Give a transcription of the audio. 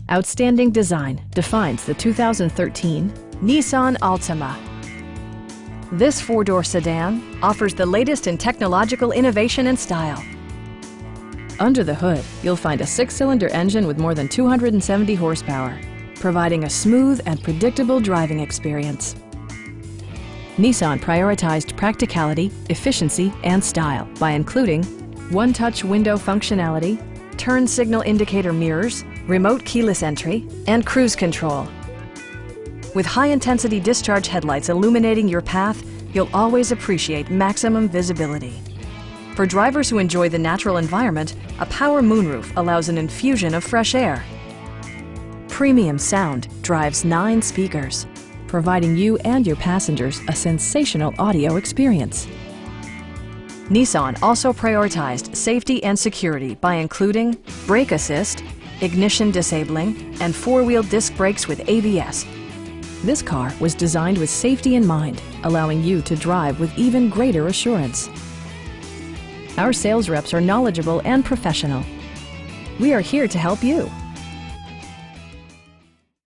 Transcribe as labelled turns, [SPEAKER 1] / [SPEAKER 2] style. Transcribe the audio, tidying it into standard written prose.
[SPEAKER 1] Outstanding design defines the 2013 Nissan Altima. This four-door sedan offers the latest in technological innovation and style. Under the hood, you'll find a six-cylinder engine with more than 270 horsepower, providing a smooth and predictable driving experience. Nissan prioritized practicality, efficiency, and style by including one-touch window functionality, turn signal indicator mirrors, remote keyless entry, and cruise control. With high-intensity discharge headlights illuminating your path, you'll always appreciate maximum visibility. For drivers who enjoy the natural environment, a power moonroof allows an infusion of fresh air. Premium sound drives 9 speakers, providing you and your passengers a sensational audio experience. Nissan also prioritized safety and security by including brake assist, ignition disabling, and four-wheel disc brakes with ABS. This car was designed with safety in mind, allowing you to drive with even greater assurance. Our sales reps are knowledgeable and professional. We are here to help you.